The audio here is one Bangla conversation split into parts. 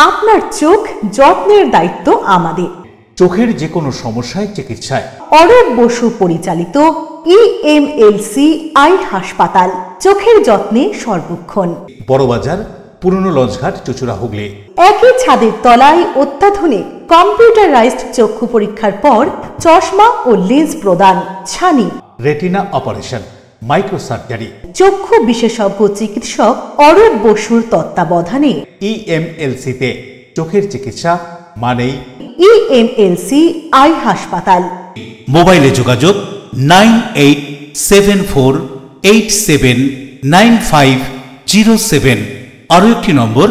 আপনার চোখ যত্নের দায়িত্ব আমাদের। চোখের যে কোনো সমস্যায় চিকিৎসায় অরূপ বসু পরিচালিত EMLC আই হাসপাতাল, চোখের যত্নে সর্বক্ষণ। বড়বাজার, পুরনো লঞ্চঘাট, চুচুড়া, হুগলি। একই ছাদের তলায় অত্যাধুনিক কম্পিউটারাইজড চক্ষু পরীক্ষার পর চশমা ও লেন্স প্রদান, ছানি, রেটিনা অপারেশন, মাইক্রোসার্জারি। চক্ষু বিশেষজ্ঞ চিকিৎসক অরূপ বসুর তত্ত্বাবধানে EMLC-তে চোখের চিকিৎসা মানেই EMLC আই হাসপাতাল। মোবাইলে যোগাযোগ 9874879507। আরও একটি নম্বর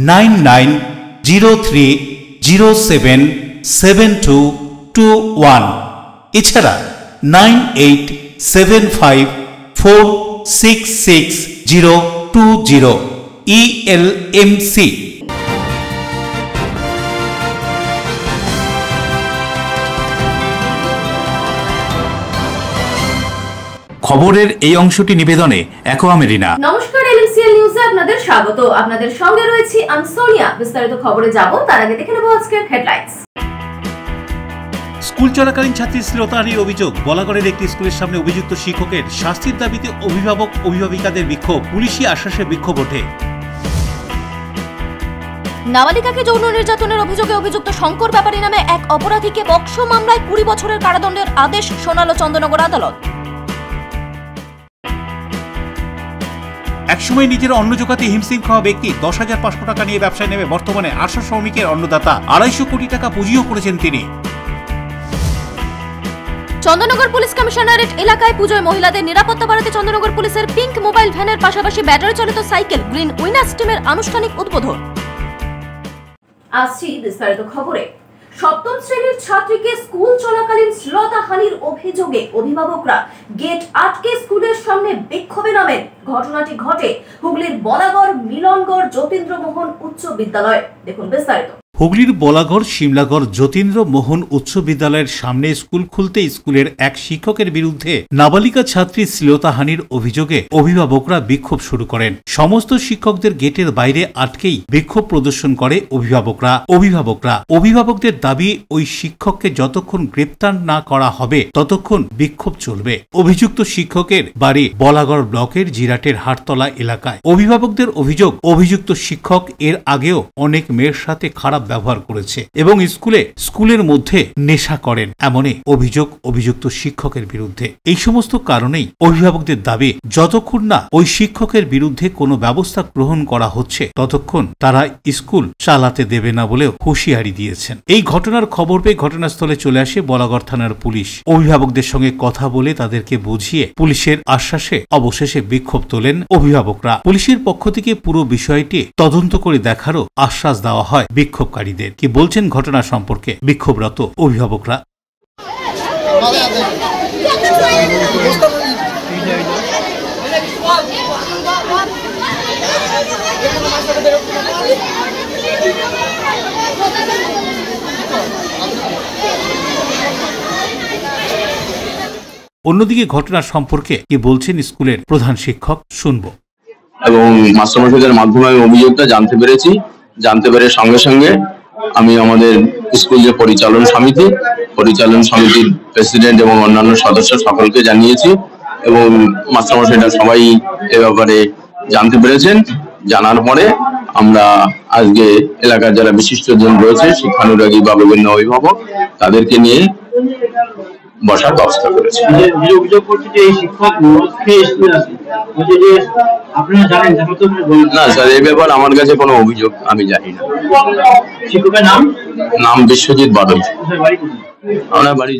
9903077221। এছাড়া 9875466020। ELMC। খবরের এই অংশটি নিবেদনে অ্যাকোয়া মেরিনা। নমস্কার, LMCL নিউজে আপনাদের স্বাগত। আপনাদের সঙ্গে রয়েছি আমি সোনিয়া। বিস্তারিত খবরে যাব তার আগে দেখে নেব আজকের হেডলাইন্স। স্কুল চলাকালীন ছাত্রী শ্লীলতাহানির অভিযোগ। বলাগড়ের একটি স্কুলের সামনে অভিযুক্ত শিক্ষকের শাস্তির দাবিতে অভিভাবক অভিভাবিকাদের বিক্ষোভ। পুলিশি আশ্বাসে বিক্ষোভ ওঠে। নাবালিকাকে যৌন নির্যাতনের অভিযোগে অভিযুক্ত শঙ্কর ব্যাপারী নামে এক অপরাধীকে পক্সো মামলায় 20 বছরের কারাদণ্ডের আদেশ শোনালো চন্দননগর আদালত। একসময় নিজের অন্ন জোগাতে হিমশিম খাওয়া ব্যক্তি 10,500 টাকা নিয়ে ব্যবসায় নেমে বর্তমানে 800 শ্রমিকের অন্নদাতা। 250 কোটি টাকা পুঁজিও করেছেন তিনি। চন্দননগর পুলিশ কমিশনারেট এলাকায় পুজোয় মহিলাদের নিরাপত্তা বাড়াতে চন্দননগর পুলিশের পিঙ্ক মোবাইল ভ্যানের পাশাপাশি ব্যাটারি চালিত সাইকেল গ্রিন উইনার্স টিমের আনুষ্ঠানিক উদ্বোধন। আসছি বিস্তারিত খবরে। সপ্তম শ্রেণীর ছাত্রীকে স্কুল চলাকালীন শ্লীলতাহানির অভিযোগে অভিভাবকরা গেট আটকে স্কুলের সামনে বিক্ষোভে নামেন। ঘটনাটি ঘটে হুগলির বলাগড় মিলনগড় যতীন্দ্র মোহন উচ্চ বিদ্যালয়। দেখুন বিস্তারিত। হুগলির বলাগড় শিমলাগড় যতীন্দ্র মোহন উচ্চ বিদ্যালয়ের সামনে স্কুল খুলতে স্কুলের এক শিক্ষকের বিরুদ্ধে নাবালিকা ছাত্রী শ্লীলতাহানির অভিযোগে অভিভাবকরা বিক্ষোভ শুরু করেন। সমস্ত শিক্ষকদের গেটের বাইরে আটকেই বিক্ষোভ প্রদর্শন করে অভিভাবকদের দাবি ওই শিক্ষককে যতক্ষণ গ্রেপ্তার না করা হবে ততক্ষণ বিক্ষোভ চলবে। অভিযুক্ত শিক্ষকের বাড়ি বলাগড় ব্লকের জিরাটের হাটতলা এলাকায়। অভিভাবকদের অভিযোগ, অভিযুক্ত শিক্ষক এর আগেও অনেক মেয়ের সাথে খারাপ ব্যবহার করেছে এবং স্কুলের মধ্যে নেশা করেন, এমনই অভিযোগ অভিযুক্ত শিক্ষকের বিরুদ্ধে। এই সমস্ত কারণেই অভিভাবকদের দাবি যতক্ষণ না ওই শিক্ষকের বিরুদ্ধে কোনো ব্যবস্থা গ্রহণ করা হচ্ছে ততক্ষণ তারা স্কুল চালাতে দেবে না বলেও হুঁশিয়ারি দিয়েছেন। এই ঘটনার খবর পেয়ে ঘটনাস্থলে চলে আসে বলাগড় থানার পুলিশ। অভিভাবকদের সঙ্গে কথা বলে তাদেরকে বুঝিয়ে পুলিশের আশ্বাসে অবশেষে বিক্ষোভ তোলেন অভিভাবকরা। পুলিশের পক্ষ থেকে পুরো বিষয়টি তদন্ত করে দেখারও আশ্বাস দেওয়া হয় বিক্ষোভকারীদের। কি বলছেন ঘটনা সম্পর্কে বিক্ষোভরত অভিভাবকরা? অন্যদিকে ঘটনা সম্পর্কে কি বলছেন স্কুলের প্রধান শিক্ষক, শুনবো। এবং মাস্টারমশাইদের মাধ্যমে আমি অভিযোগটা জানতে পেরে সঙ্গে সঙ্গে আমি আমাদের স্কুল যে পরিচালন সমিতির প্রেসিডেন্ট এবং অন্যান্য সদস্য সকলকে জানিয়েছি এবং মাস্টারমশাইরা সবাই এ ব্যাপারে জানতে পেরেছেন। জানার পরে আমরা আজকে এলাকার যারা বিশিষ্টজন রয়েছে, শিক্ষানুরাগী বা বিভিন্ন অভিভাবক, তাদেরকে নিয়ে বসার ব্যবস্থা করেছি। না স্যার, এই ব্যাপার আমার কাছে কোনো অভিযোগ আমি জানি না। শিক্ষকের নাম বিশ্বজিৎ বাদল। আমার বাড়ি।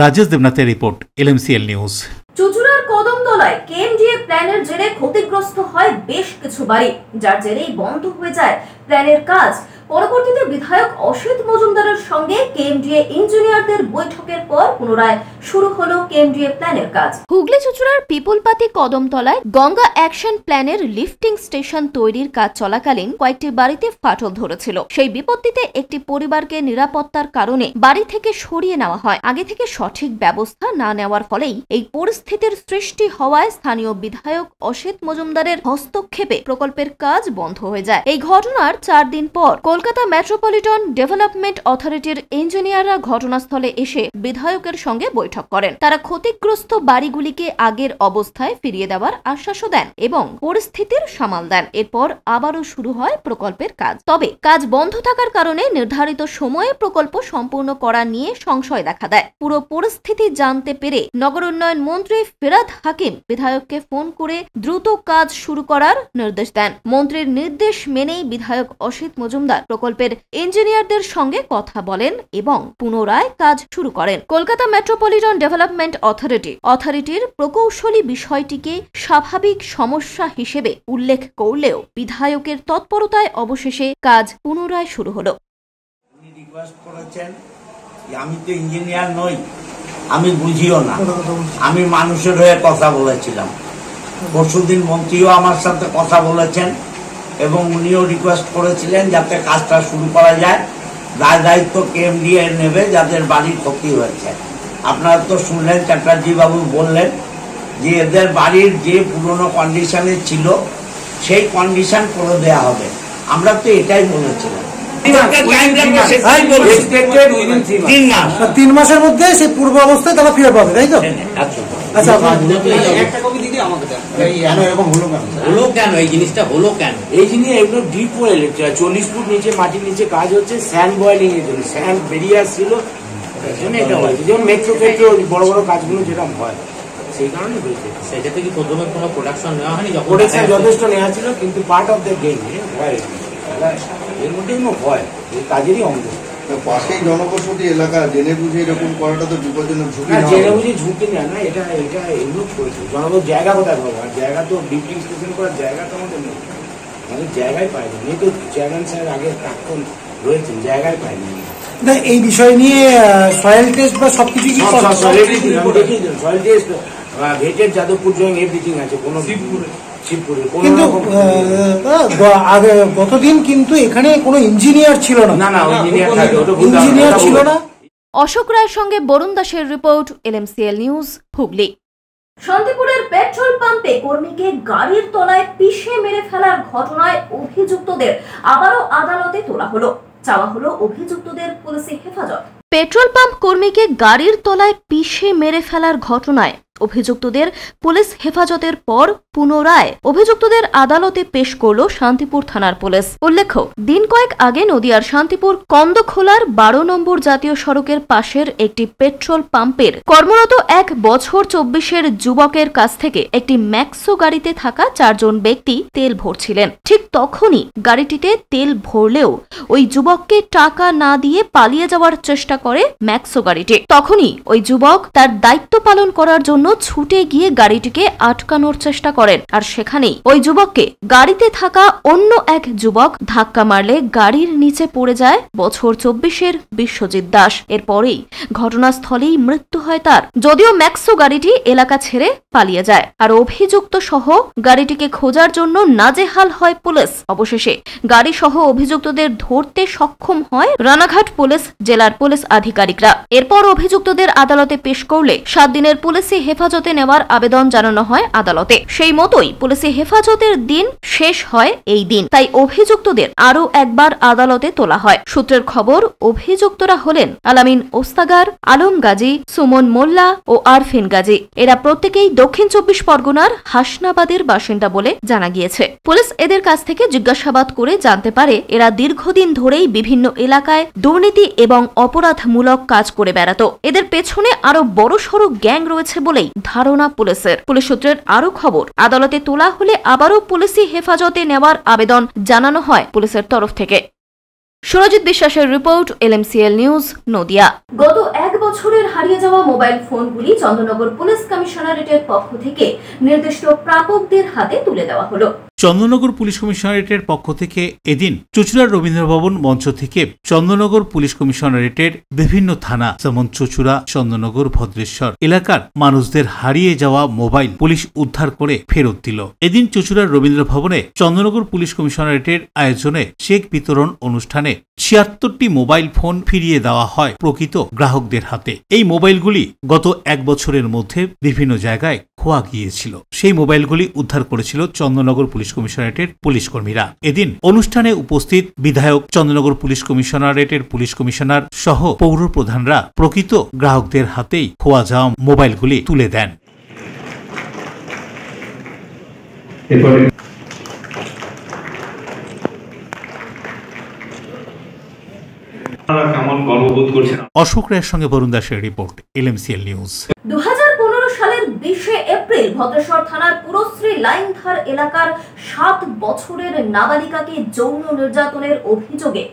রাজেশ দেবনাথের রিপোর্ট, LMCL নিউজ। চুচুড়ার কদমতলায় কেএমডিএ প্ল্যানের জেরে ক্ষতিগ্রস্ত হয় বেশ কিছু বাড়ি, যার জেরেই বন্ধ হয়ে যায় প্ল্যানের কাজ। পরবর্তীতে বিধায়ক অসিত মজুমদারের সঙ্গে কেএমডিএ ইঞ্জিনিয়ারদের বৈঠকের পর পুনরায় শুরু হলো কেন্দ্রীয় প্ল্যানের কাজ। হুগলি চুঁচুড়ার পিপলপাতি কদমতলায় গঙ্গা অ্যাকশন প্ল্যানের লিফটিং স্টেশন তৈরির কাজ চলাকালীন কয়েকটি বাড়িতে ফাটল ধরেছিল। সেই বিপত্তিতে একটি পরিবারকে নিরাপত্তার কারণে বাড়ি থেকে সরিয়ে নেওয়া হয়। আগে থেকে সঠিক ব্যবস্থা না নেওয়ার ফলেই এই পরিস্থিতির সৃষ্টি হওয়ায় স্থানীয় বিধায়ক অসিত মজুমদারের হস্তক্ষেপে প্রকল্পের কাজ বন্ধ হয়ে যায়। এই ঘটনার 4 দিন পর কলকাতা মেট্রোপলিটন ডেভেলপমেন্ট অথরিটির ইঞ্জিনিয়াররা ঘটনাস্থলে এসে বিধায়কের সঙ্গে বৈঠক করেন। তারা ক্ষতিগ্রস্ত বাড়িগুলিকে আগের অবস্থায় ফিরিয়ে দেওয়ার আশ্বাসও দেন এবং পরিস্থিতির সামাল দেন। এরপর আবারও শুরু হয় প্রকল্পের কাজ। তবে কাজ বন্ধ থাকার কারণে নির্ধারিত সময়ে প্রকল্প সম্পূর্ণ করা নিয়ে সংশয় দেখা দেয়। পুরো পরিস্থিতি জানতে পেরে নগর উন্নয়ন মন্ত্রী ফিরাদ হাকিম বিধায়ককে ফোন করে দ্রুত কাজ শুরু করার নির্দেশ দেন। মন্ত্রীর নির্দেশ মেনেই বিধায়ক অসিত মজুমদার প্রকল্পের ইঞ্জিনিয়ারদের সঙ্গে কথা বলেন এবং পুনরায় কাজ শুরু করেন। কলকাতা মেট্রোপলিটন ডেভেলপমেন্ট অথরিটির প্রকৌশলী বিষয়টিকে স্বাভাবিক সমস্যা হিসেবে উল্লেখ করলেও বিধায়কের তৎপরতায় অবশেষে কাজ পুনরায় শুরু হলো। আমি তো ইঞ্জিনিয়ার নই, আমি বুঝিও না, আমি মানুষের হয়ে কথা বলেছিলাম। পরশুদিন মন্ত্রীও আমার সাথে কথা বলেছেন এবং উনিও রিকোয়েস্ট করেছিলেন যাতে কাজটা শুরু করা যায়। দায়িত্ব কেএমডিএ নেবে যাদের বাড়ির ক্ষতি হয়েছে। আপনারা তো শুনলেন, চ্যাটার্জি বাবু বললেন যে এদের বাড়ির যে পুরনো কন্ডিশনে ছিল সেই কন্ডিশন করে দেয়া হবে। আমরা তো এটাই বলেছিলাম। 3 মাসের মধ্যে সেই পূর্ব অবস্থায় তারা ফিরে পাবে, তাই তো? আচ্ছা, হলো কেন এই জিনিসটা হলো কেন? এই জিনিস এগুলো ডিপ ওয়েল, 40 ফুট নিচে মাটির নিচে কাজ হচ্ছে স্যান্ড বয়েলিং এর জন্য। স্যান্ড বেরিয়ে আসছিল, এটা হয়েছে। যেমন মেট্রো বড় বড় কাজগুলো যেরকম হয় সেই কারণে হয়েছে। সেটাতে কি প্রথমে কোনো প্রোডাকশন নেওয়া হয়নি? প্রোডাকশন যথেষ্ট নেওয়া ছিল, কিন্তু পার্ট অফ দ্য গেম হয়, এর মধ্যে হয়, এই কাজেরই অঙ্গ। পাশেই জনবসতি এলাকা, জেনে বুঝে এরকম করাটা তো বিপজ্জনক ঝুঁকি। জেনে বুঝে ঝুঁকি নেয় না, এটা এগুলো করেছে। জনবসতি জায়গা কোথায় পাবো? আর জায়গা তো লিফটিং স্টেশন করার জায়গা তো আমাদের নেই, মানে জায়গায় পাইনি। নেই তো চেয়ারম্যান সাহেব আগে প্রাক্তন রয়েছেন, জায়গায় পাইনি। এই বিষয় নিয়ে সয়েল টেস্ট বা সবকিছু সয়েল টেস্ট, ভেটের যাদবপুর জয়েন এভরিথিং আছে। কোনো কিন্তু গতদিন কিন্তু এখানে কোনো ইঞ্জিনিয়ার ছিল না। ইঞ্জিনিয়ার ছিল না। অশোক রায়ের সঙ্গে বরুণ দাসের রিপোর্ট, LMCL নিউজ, হুগলি। শান্তিপুরের পেট্রোল পাম্পে কর্মীকে গাড়ির তলায় পিষে মেরে ফেলার ঘটনায় অভিযুক্তদের আবারও আদালতে তোলা হলো। চাওয়া হলো অভিযুক্তদের পুলিশি হেফাজত। পেট্রোল পাম্প কর্মীকে গাড়ির তলায় পিষে মেরে ফেলার ঘটনায় অভিযুক্তদের পুলিশ হেফাজতের পর পুনরায় অভিযুক্তদের আদালতে পেশ করল শান্তিপুর থানার পুলিশ। উল্লেখ্য, দিন কয়েক আগে নদিয়ার শান্তিপুর কন্দখোলার 12 নম্বর জাতীয় সড়কের পাশের একটি পেট্রোল পাম্পের কর্মরত 1 বছর 24-এর যুবকের কাছ থেকে একটি ম্যাক্সো গাড়িতে থাকা 4 জন ব্যক্তি তেল ভরছিলেন। ঠিক তখনই গাড়িটিতে তেল ভরলেও ওই যুবককে টাকা না দিয়ে পালিয়ে যাওয়ার চেষ্টা করে ম্যাক্সো গাড়িটি। তখনই ওই যুবক তার দায়িত্ব পালন করার জন্য ছুটে গিয়ে গাড়িটিকে আটকানোর চেষ্টা করেন। আর সেখানেই ওই যুবককে গাড়িতে থাকা অন্য এক যুবক ধাক্কা মারলে গাড়ির নিচে পড়ে যায় বছর 24-এর বিশ্বজিৎ দাস। এরপরেই ঘটনাস্থলেই মৃত্যু হয় তার। যদিও ম্যাক্সো গাড়িটি এলাকা ছেড়ে পালিয়ে যায় আর অভিযুক্ত সহ গাড়িটিকে খোঁজার জন্য নাজেহাল হয় পুলিশ। অবশেষে গাড়ি সহ অভিযুক্তদের ধরতে সক্ষম হয় রানাঘাট পুলিশ জেলার পুলিশ আধিকারিকরা। এরপর অভিযুক্তদের আদালতে পেশ করলে 7 দিনের পুলিশি হেফাজতে নেওয়ার আবেদন জানানো হয় আদালতে। সেই মতোই পুলিশি হেফাজতের দিন শেষ হয় এই দিন। তাই অভিযুক্তদের আরও একবার আদালতে তোলা হয়। সূত্রের খবর, অভিযুক্তরা হলেন আলামিন ওস্তাগার, আলম গাজী, সুমন মোল্লা ও আরফিন গাজী। এরা প্রত্যেকেই দক্ষিণ 24 পরগনার হাসনাবাদের বাসিন্দা বলে জানা গিয়েছে। পুলিশ এদের কাছ থেকে জিজ্ঞাসাবাদ করে জানতে পারে এরা দীর্ঘদিন ধরেই বিভিন্ন এলাকায় দুর্নীতি এবং অপরাধমূলক কাজ করে বেড়াত। এদের পেছনে আরো বড়সড় গ্যাং রয়েছে বলেই ধারণা পুলিশের। পুলিশ সূত্রের আরো খবর, আদালতে তোলা হলে আবারও পুলিশি হেফাজতে নেওয়ার আবেদন জানানো হয় পুলিশের তরফ থেকে। সুরজিৎ বিশ্বাসের রিপোর্ট, LMCL নিউজ, নদিয়া। গত 1 বছরের হারিয়ে যাওয়া মোবাইল ফোনগুলি চন্দননগর পুলিশ কমিশনারেটের পক্ষ থেকে নির্দিষ্ট প্রাপকদের হাতে তুলে দেওয়া হলো। চন্দননগর পুলিশ কমিশনারেটের পক্ষ থেকে এদিন চুঁচুড়ার রবীন্দ্র ভবন মঞ্চ থেকে চন্দননগর পুলিশ কমিশনারেটের বিভিন্ন থানা যেমন চুঁচুড়া, চন্দননগর, ভদ্রেশ্বর এলাকার মানুষদের হারিয়ে যাওয়া মোবাইল পুলিশ উদ্ধার করে ফেরত দিল। এদিন চুঁচুড়ার রবীন্দ্র ভবনে চন্দননগর পুলিশ কমিশনারেটের আয়োজনে চেক বিতরণ অনুষ্ঠানে ৭৬টি মোবাইল ফোন ফিরিয়ে দেওয়া হয় প্রকৃত গ্রাহকদের হাতে। এই মোবাইলগুলি গত ১ বছরের মধ্যে বিভিন্ন জায়গায় খোয়া গিয়েছিল। সেই মোবাইলগুলি উদ্ধার করেছিল চন্দননগর পুলিশ কমিশনারেটের পুলিশ কর্মীরা। এদিন অনুষ্ঠানে উপস্থিত বিধায়ক, চন্দননগর পুলিশ কমিশনারেটের পুলিশ কমিশনার সহ পৌর প্রধানরা প্রকৃত গ্রাহকদের হাতেই খোয়া যাওয়া মোবাইলগুলি তুলে দেন। অশোক রায়ের সঙ্গে বরুণ দাসের রিপোর্ট, LMCL নিউজ। 2015 সালের 20 এপ্রিল ভদ্রেশ্বর থানার পুরশ্রী লাইনধার এলাকার 7 বছরের নাবালিকাকে যৌন নির্যাতনের অভিযোগে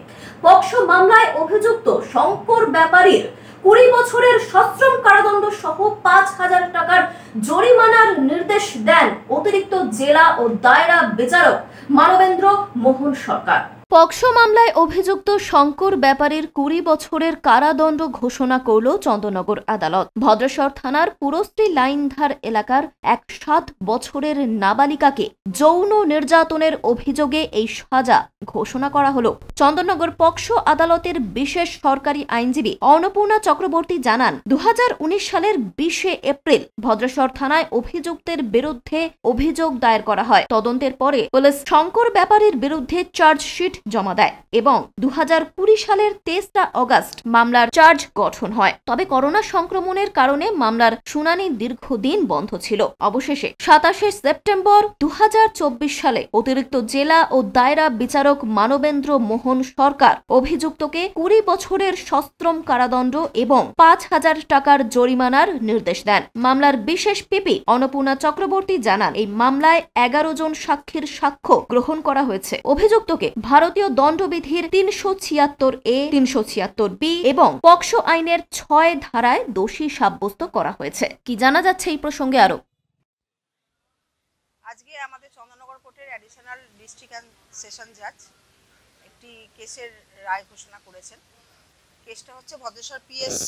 পক্সো মামলায় অভিযুক্ত শঙ্কর ব্যাপারীর 20 বছরের সশ্রম কারাদণ্ড সহ 5,000 টাকার জরিমানার নির্দেশ দেন অতিরিক্ত জেলা ও দায়রা বিচারক মানবেন্দ্র মোহন সরকার। পক্সো মামলায় অভিযুক্ত শঙ্কর ব্যাপারীর 20 বছরের কারাদণ্ড ঘোষণা করল চন্দননগর আদালত। ভদ্রেশ্বর থানার পুরশ্রী লাইনধার এলাকার 7 বছরের নাবালিকাকে যৌন নির্যাতনের অভিযোগে এই সাজা ঘোষণা করা হলো। চন্দননগর পক্সো আদালতের বিশেষ সরকারি আইনজীবী অন্নপূর্ণা চক্রবর্তী জানান, 2019 সালের 20 এপ্রিল ভদ্রেশ্বর থানায় অভিযুক্তের বিরুদ্ধে অভিযোগ দায়ের করা হয়। তদন্তের পরে পুলিশ শঙ্কর ব্যাপারীর বিরুদ্ধে চার্জশিট জমা দেয় এবং 2020 সালের 23 অগস্ট মামলার চার্জ গঠন হয়। তবে করোনা সংক্রমণের কারণে মামলার শুনানি দীর্ঘদিন বন্ধ ছিল। অবশেষে 27 সেপ্টেম্বর 2024 সালে অতিরিক্ত জেলা ও দায়রা বিচারক মানবেন্দ্র মোহন সরকার অভিযুক্তকে 20 বছরের সশ্রম কারাদণ্ড এবং 5,000 টাকার জরিমানার নির্দেশ দেন। মামলার বিশেষ পিপি অন্নপূর্ণা চক্রবর্তী জানান, এই মামলায় 11 জন সাক্ষীর সাক্ষ্য গ্রহণ করা হয়েছে। অভিযুক্তকে ভারতীয় দণ্ডবিধির 376A, 376B এবং পক্সো আইনের 6 ধারায় দোষী সাব্যস্ত করা হয়েছে। কি জানা যাচ্ছে এই প্রসঙ্গে আরো? আজকে আমাদের চন্দননগর কোর্টের অ্যাডিশনাল ডিস্ট্রিক্ট অ্যান্ড সেশন জাজ একটি কেসের রায় ঘোষণা করেছেন। কেসটা হচ্ছে Bhadreswar PS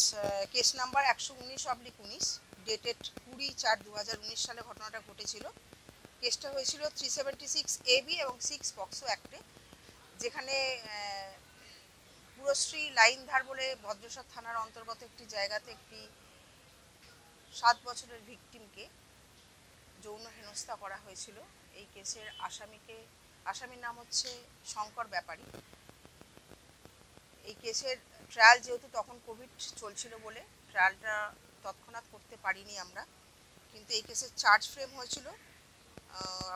case number 119/19, dated 20/4/2019 সালে ঘটনাটা ঘটেছিল। কেসটা হয়েছিল 376AB এবং 6 পক্সো অ্যাক্টে, যেখানে পুরশ্রী লাইনধার বলে ভদ্রেশ্বর থানার অন্তর্গত একটি জায়গাতে একটি 7 বছরের ভিকটিমকে যৌন হেনস্থা করা হয়েছিল। এই কেসের আসামির নাম হচ্ছে শঙ্কর ব্যাপারী। এই কেসের ট্রায়াল যেহেতু তখন কোভিড চলছিল বলে ট্রায়ালটা তৎক্ষণাৎ করতে পারিনি আমরা, কিন্তু এই কেসের চার্জ ফ্রেম হয়েছিল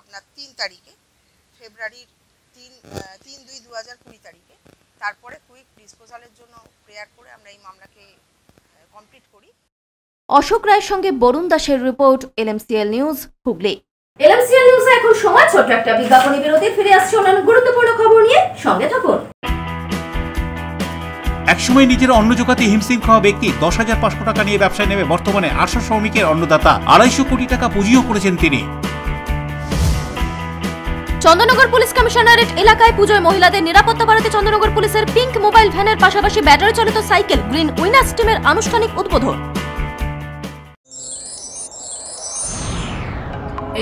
আপনার 3 তারিখে, ফেব্রুয়ারির 3/2/2020 তারিখে। তারপরে কুইক ডিসপোজালের জন্য প্রেয়ার করে আমরা এই মামলাকে কমপ্লিট করি। অশোক রায়ের সঙ্গে বরুণ দাসের report, LMCL news, Hooghly. LMCL নিউজে এখন সময় ছোট্ট একটা বিজ্ঞাপনী বিরতি। ফিরে আসছে অন্যান্য গুরুত্বপূর্ণ খবর নিয়ে, সঙ্গে থাকুন। একসময় নিজের অন্ন জোগাতে হিমশিম খাওয়া ব্যক্তি 10,500 টাকা নিয়ে ব্যবসায় নেমে বর্তমানে 800 শ্রমিকের অন্নদাতা, 250 কোটি টাকা পুঁজিও করেছেন তিনি। চন্দননগর পুলিশ কমিশনারেট এলাকায় পুজোয় মহিলাদের নিরাপত্তা বাড়াতে চন্দননগর পুলিশের পিঙ্ক মোবাইল ভ্যানের পাশাপাশি ব্যাটারি চালিত সাইকেল গ্রিন উইনার্স টিমের আনুষ্ঠানিক উদ্বোধন।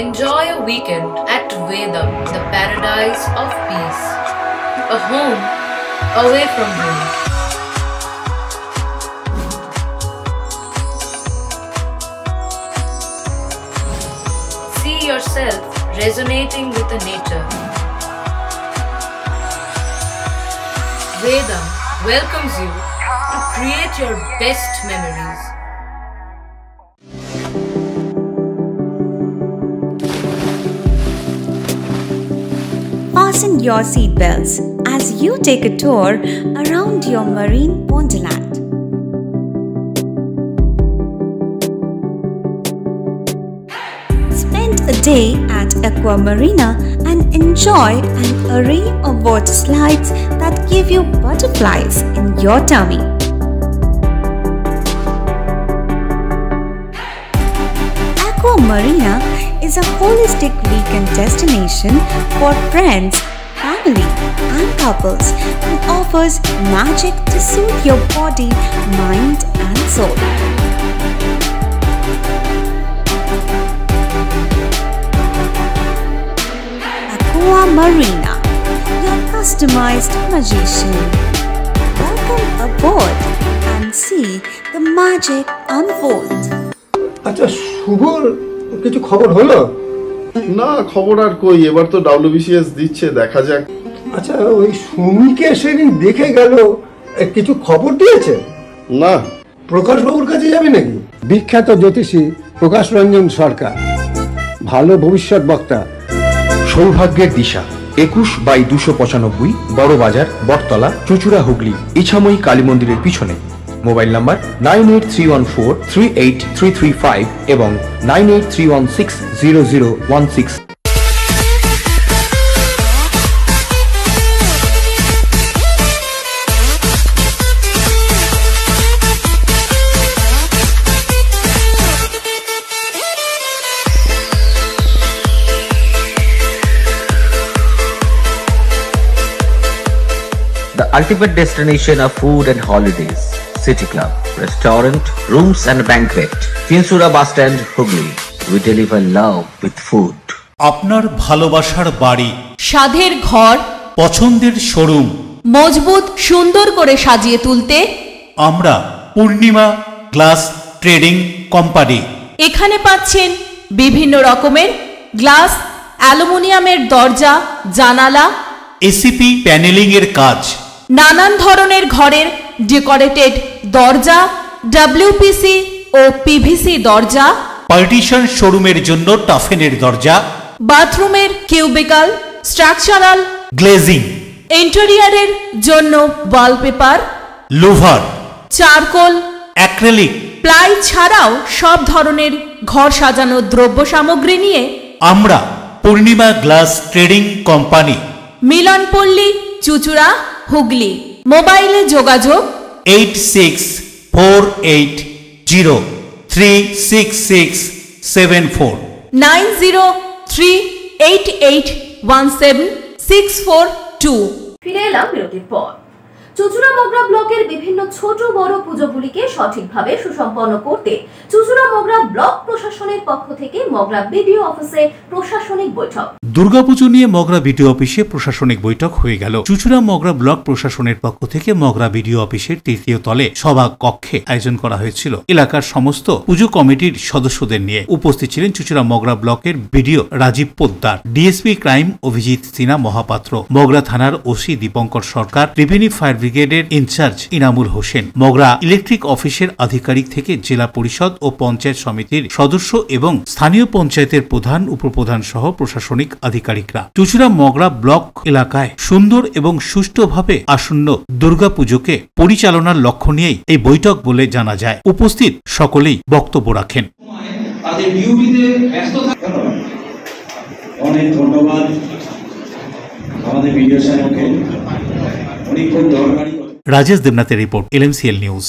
Enjoy a weekend at Vedam, the paradise of peace. A home away from home. See yourself resonating with the nature. Vedam welcomes you to create your best memories. Fasten your seatbelts as you take a tour around your marine wonderland. Spend a day at Aqua Marina and enjoy an array of water slides that give you butterflies in your tummy. Aqua Marina is a holistic weekend destination for friends, family, and couples and offers magic to soothe your body, mind, and soul. Aqua Marina, your customized magician. Welcome aboard and see the magic unfold. আচ্ছা, শুভর কিছু খবর হলো? না, খবর আর কই, এবার তো WBCS দিচ্ছে, দেখা যাক। আচ্ছা, ওই সুমিকে সেদিন দেখে গেল, কিছু খবর দিয়েছে? না। প্রকাশবাবুর কাছে যাবে নাকি? বিখ্যাত জ্যোতিষী প্রকাশ রঞ্জন সরকার, ভালো ভবিষ্যৎ বক্তা। সৌভাগ্যের দিশা 21/295 বড় বাজার, বটতলা, চুচুড়া, হুগলি, ইছাময়ী কালী মন্দিরের পিছনে। মোবাইল নাম্বার 9831438335 এবং 9831600016। The ultimate destination of food and holidays. City Club, restaurant, rooms and banquet. Finsura Bus Stand, Hugli. We deliver love with food. আপনার ভালোবাসার বাড়ি, স্বাদের ঘর, পছন্দের শোরুম মজবুত সুন্দর করে সাজিয়ে তুলতে আমরা পূর্ণিমা গ্লাস ট্রেডিং কোম্পানি। এখানে পাচ্ছেন বিভিন্ন রকমের গ্লাস, অ্যালুমিনিয়ামের দরজা, জানালা, এসিপি প্যানেলিং এর কাজ, নানান ধরনের ঘরের ডেকোরেটেড দরজা, ডব্লিউপিসি ও পিভিসি দরজা, পার্টিশন শোরুমের জন্য টাফেনের দরজা, বাথরুমের কিউবিকাল, স্ট্রাকচারাল গ্লেজিং, ইন্টেরিয়রের জন্য wallpaper, louver, charcoal, acrylic, ply ছাড়াও সব ধরনের ঘর সাজানোর দ্রব্য সামগ্রী নিয়ে আমরা Purnima glass trading company, Milanpally, Chuchura, Hooghly. মোবাইলে যোগাযোগ 8648036674 9038817642। ফিরে এলাম বিরতির পর। চুচুড়া মগরা ব্লকের বিভিন্ন ছোট বড় পুজোগুলিকে সঠিকভাবে সুসম্পন্ন করতে চুচুড়া মগরা ব্লক প্রশাসনের পক্ষ থেকে মগরা বিডিও অফিসে প্রশাসনিক বৈঠক। দুর্গাপুজো নিয়ে মগরা বিডিও অফিসে প্রশাসনিক বৈঠক হয়ে গেল। চুচুড়া মগরা ব্লক প্রশাসনের পক্ষ থেকে মগরা বিডিও অফিসের ৩য় তলে সভা কক্ষে আয়োজন করা হয়েছিল এলাকার সমস্ত পুজো কমিটির সদস্যদের নিয়ে। উপস্থিত ছিলেন চুচুড়া মগরা ব্লকের BDO Rajib Poddar, DSP crime Abhijit Sinha Mahapatra, Mogra থানার OC Dipankar Sarkar, revenue fire ব্রিগেডের ইনচার্জ ইনামুল হোসেন, মগরা ইলেকট্রিক অফিসের আধিকারিক থেকে জেলা পরিষদ ও পঞ্চায়েত সমিতির সদস্য এবং স্থানীয় পঞ্চায়েতের প্রধান, উপপ্রধান সহ প্রশাসনিক আধিকারিকরা। চুচুড়া মগরা ব্লক এলাকায় সুন্দর এবং সুষ্ঠুভাবে আসন্ন দুর্গাপুজোকে পরিচালনার লক্ষ্য নিয়েই এই বৈঠক বলে জানা যায়। উপস্থিত সকলেই বক্তব্য রাখেন। অনেক ধন্যবাদ আমাদের ভিডিও সাহেবকে, উনি খুব দরকারি। রাজেশ দেবনাথের রিপোর্ট, LMCL নিউজ।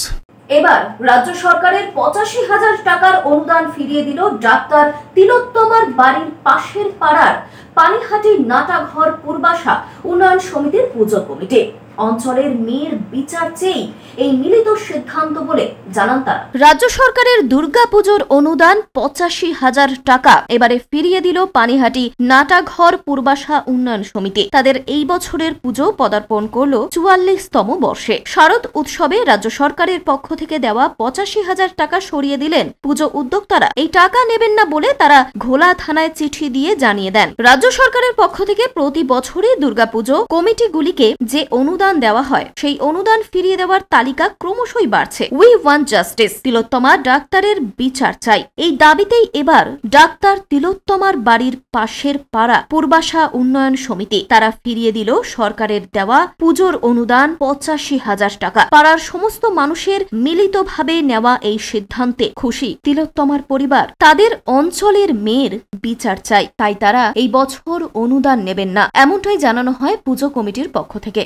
এবার রাজ্য সরকারের 85,000 টাকার অনুদান ফিরিয়ে দিল ডাক্তার তিলোত্তমার বাড়ির পাশের পাড়ার পানিহাটি নাটাঘর পূর্বাশা উন্নয়ন সমিতির পুজো কমিটি। অঞ্চলের মেয়ের বিচার চেয়েই এই মিলিত সিদ্ধান্ত বলে জানান তারা। রাজ্য সরকারের দুর্গাপুজোর অনুদান 85,000 টাকা এবারে ফিরিয়ে দিল পানিহাটি নাটাঘর পূর্বাশা উন্নয়ন সমিতি। তাদের এই বছরের পুজো পদার্পণ করল 44তম বর্ষে। শারদ উৎসবে রাজ্য সরকারের পক্ষ থেকে দেওয়া 85,000 টাকা সরিয়ে দিলেন পুজো উদ্যোক্তারা। এই টাকা নেবেন না বলে তারা ঘোলা থানায় চিঠি দিয়ে জানিয়ে দেন। রাজ্য সরকারের পক্ষ থেকে প্রতি বছরই দুর্গাপুজো কমিটিগুলিকে যে অনুদান দেওয়া হয় সেই অনুদান ফিরিয়ে দেওয়ার তালিকা ক্রমশই বাড়ছে। উই ওয়ান্ট জাস্টিস, তিলোত্তমা ডাক্তারের বিচার চাই, এই দাবিতেই এবার ডাক্তার তিলোত্তমার বাড়ির পাশের পাড়া পূর্বাশা উন্নয়ন সমিতি তারা ফিরিয়ে দিল সরকারের দেওয়া পুজোর অনুদান 85,000 টাকা। পাড়ার সমস্ত মানুষের মিলিতভাবে নেওয়া এই সিদ্ধান্তে খুশি তিলোত্তমার পরিবার। তাদের অঞ্চলের মেয়ের বিচার চাই, তাই তারা এই বছর অনুদান নেবেন না, এমনটাই জানানো হয় পুজো কমিটির পক্ষ থেকে।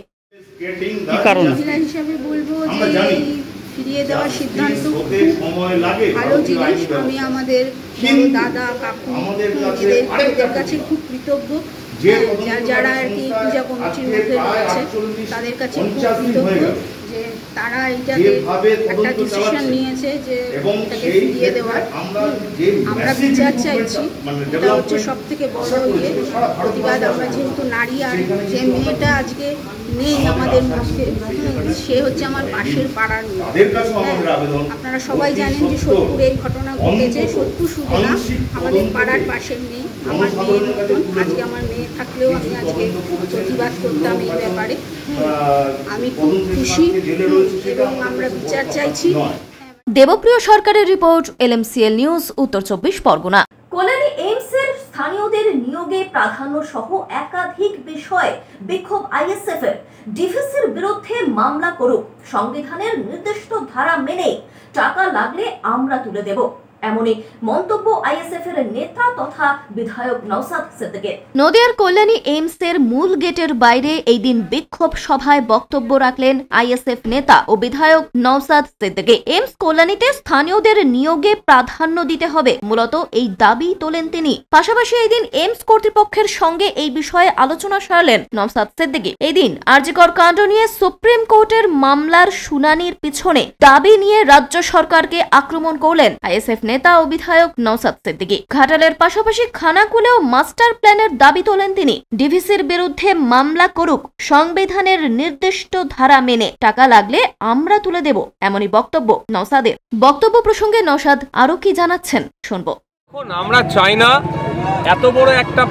হিসাবে বলবো যে ফিরিয়ে দেওয়ার সিদ্ধান্ত ভালো জিনিস। আমি আমাদের দাদা কাকু এদের কাছে খুব কৃতজ্ঞ, যারা আর কি পূজা কমিটির মধ্যে রয়েছে তাদের কাছে খুব কৃতজ্ঞ যে তারা এইটাকে একটা ডিসিশন নিয়েছে যে এটাকে ফিরিয়ে দেওয়ার। আমরা বিচার চাইছি, এটা হচ্ছে সব থেকে বড় প্রতিবাদ। আমরা যেহেতু নারী, আর যে মেয়েটা আজকে নেই আমাদের মধ্যে, সে হচ্ছে আমার পাশের পাড়ার মেয়ে। আপনারা সবাই জানেন যে সোদপুরে এই ঘটনা ঘটেছে। সোদপুর শুধু না, আমাদের পাড়ার পাশের মেয়ে, আমার মেয়ের মতন। আজকে আমার মেয়ে থাকলেও আমি আজকে প্রতিবাদ করতাম এই ব্যাপারে। আমি খুব খুশি এবং আমরা বিচার চাইছি। দেবপ্রিয় সরকারের রিপোর্ট, LMCL নিউজ, উত্তর 24 পরগনা। কল্যাণী এইমসের স্থানীয়দের নিয়োগে প্রাধান্য সহ একাধিক বিষয়ে বিক্ষোভ আইএসএফ এর। ডিভিসির বিরুদ্ধে মামলা করুক, সংবিধানের নির্দিষ্ট ধারা মেনে টাকা লাগলে আমরা তুলে দেব, এমনই মন্তব্য আইএসএফ এর নেতা তথা বিধায়ক নওশাদ সিদ্দিকীর। নদিয়ার কল্যাণী এইমসের মূল গেটের বাইরে এই দিন বিক্ষোভ সভায় বক্তব্য রাখলেন আইএসএফ নেতা ও বিধায়ক নওশাদ সিদ্দিকী। এইমস কল্যাণীতে স্থানীয়দের নিয়োগে প্রাধান্য দিতে হবে, মূলত এই দাবি তোলেন তিনি। পাশাপাশি এই দিন এইমস কর্তৃপক্ষের সঙ্গে এই বিষয়ে আলোচনা সারলেন নওশাদ সিদ্দিকী। এই দিন আরজিকর কাণ্ড নিয়ে সুপ্রিম কোর্টের মামলার শুনানির পিছনে দাবি নিয়ে রাজ্য সরকারকে আক্রমণ করলেন আইএসএফ নেতা ও বিধায়ক নওশাদ সিদ্দিকী। ঘাটালের পাশাপাশি খানাকুলেও মাস্টার প্ল্যানের দাবি তোলেন তিনি। ডিভিসির বিরুদ্ধে মামলা করুক, সংবিধানের নির্দিষ্ট ধারা মেনে টাকা লাগলে আমরা তুলে দেব, এমনই বক্তব্য নওশাদের। বক্তব্য প্রসঙ্গে নওশাদ আরো কি জানাচ্ছেন শুনবো। আমরা চাই না এত বড় একটা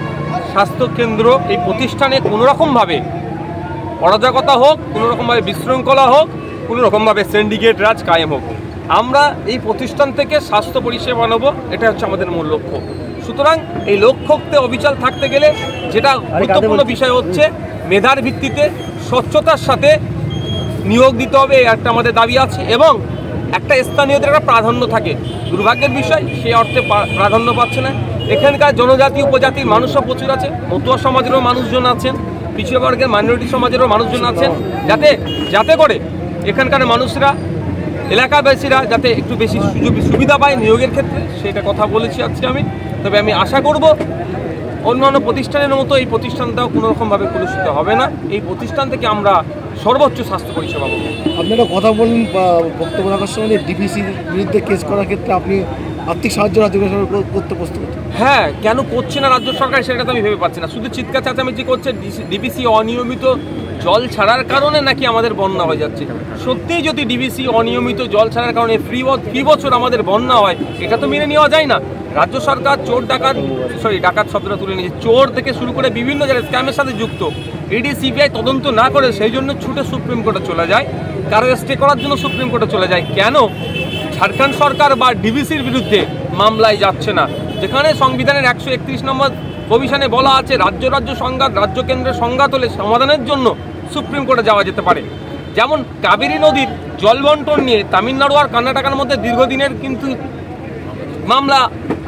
স্বাস্থ্য কেন্দ্র, এই প্রতিষ্ঠানে কোনো রকম ভাবে অরাজকতা হোক, কোনো রকম ভাবে বিশৃঙ্খলা হোক, কোনো রকম ভাবে সিন্ডিকেট রাজ কায়েম হোক। আমরা এই প্রতিষ্ঠান থেকে স্বাস্থ্য পরিষেবা নেব, এটা হচ্ছে আমাদের মূল লক্ষ্য। সুতরাং এই লক্ষ্যতে অবিচল থাকতে গেলে যেটা গুরুত্বপূর্ণ বিষয় হচ্ছে মেধার ভিত্তিতে স্বচ্ছতার সাথে নিয়োগ দিতে হবে, একটা আমাদের দাবি আছে, এবং একটা স্থানীয়দের একটা প্রাধান্য থাকে। দুর্ভাগ্যের বিষয় সেই অর্থে প্রাধান্য পাচ্ছে না। এখানকার জনজাতি উপজাতির মানুষও প্রচুর আছে, মতুয়া সমাজেরও মানুষজন আছেন, পিছিয়ে বর্গের মাইনরিটি সমাজেরও মানুষজন আছেন, যাতে করে এখানকার মানুষরা, এলাকাবাসীরা যাতে একটু বেশি সুবিধা পায় নিয়োগের ক্ষেত্রে, সেটা কথা বলেছি আজকে আমি। তবে আমি আশা করব অন্যান্য প্রতিষ্ঠানের মতো এই প্রতিষ্ঠানটাও কোনো রকমভাবে কলুষিত হবে না। এই প্রতিষ্ঠান থেকে আমরা সর্বোচ্চ স্বাস্থ্য পরিষেবা পাবো। আপনারা কথা বলুন বক্তব্য রাখার সময় ডিভিসির বিরুদ্ধে কেস করার ক্ষেত্রে আপনি আর্থিক সাহায্য রাজ্য সরকার করতে প্রস্তুত। হ্যাঁ, কেন করছে না রাজ্য সরকার সেটা তো আমি ভেবে পাচ্ছি না। শুধু চিৎকার চেঁচামেচি করছে ডিভিসি অনিয়মিত জল ছাড়ার কারণে নাকি আমাদের বন্যা হয়ে যাচ্ছে। সত্যিই যদি ডিভিসি অনিয়মিত জল ছাড়ার কারণে ফি বছর আমাদের বন্যা হয়, এটা তো মেনে নেওয়া যায় না। রাজ্য সরকার ডাকাত শব্দটা তুলে নিয়েছে, চোর থেকে শুরু করে বিভিন্ন জায়গায় স্ক্যামের সাথে যুক্ত। ইডি সিবিআই তদন্ত না করে সেই জন্য ছুটে সুপ্রিম কোর্টে চলে যায়, কারো স্টে করার জন্য সুপ্রিম কোর্টে চলে যায়। কেন ঝাড়খণ্ড সরকার বা ডিভিসির বিরুদ্ধে মামলায় যাচ্ছে না, যেখানে সংবিধানের 131 নম্বর প্রভিশনে বলা আছে রাজ্য সংঘাত, রাজ্য কেন্দ্রের সংঘাত হলে সমাধানের জন্য সুপ্রিম কোর্টে যাওয়া যেতে পারে। যেমন কাবেরী নদীর জল বন্টন নিয়ে তামিলনাড়ু আর কর্ণাটকের মধ্যে দীর্ঘদিনের কিন্তু মামলা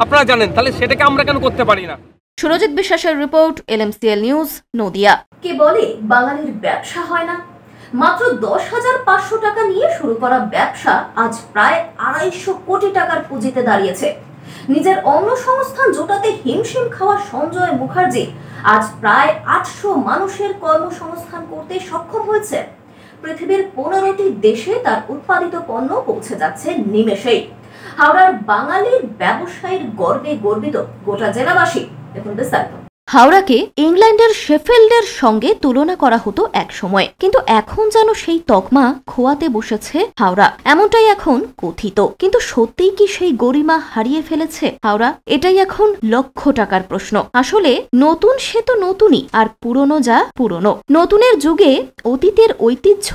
আপনারা জানেন, তাহলে সেটাকে আমরা কেন করতে পারি না। সুরজিৎ বিশ্বাসের রিপোর্ট, LMCL নিউজ, নদিয়া। কে বলে বাঙালির ব্যবসা হয় না? মাত্র 10,500 টাকা নিয়ে শুরু করা ব্যবসা আজ প্রায় 250 কোটি টাকার পুঁজিতে দাঁড়িয়েছে। নিজের অন্নসংস্থান জোটাতে হিমশিম খাওয়া সঞ্জয় মুখার্জি আজ প্রায় 800 মানুষের কর্মসংস্থান করতে সক্ষম হয়েছে। পৃথিবীর 15টি দেশে তার উৎপাদিত পণ্য পৌঁছে যাচ্ছে নিমেষেই। হাওড়ার বাঙালির ব্যবসায়ীর গর্বে গর্বিত গোটা জেলাবাসী। দেখুন বিস্তারিত। হাওড়াকে ইংল্যান্ডের শেফিল্ডের সঙ্গে তুলনা করা হতো এক সময়, কিন্তু এখন যেন সেই তকমা খোয়াতে বসেছে হাওড়া, এমনটাই এখন কথিত। কিন্তু সত্যিই কি সেই গরিমা হারিয়ে ফেলেছে হাওড়া? এটাই এখন লক্ষ টাকার প্রশ্ন। আসলে নতুন সে তো নতুনই, আর পুরনো যা পুরনো। নতুনের যুগে অতীতের ঐতিহ্য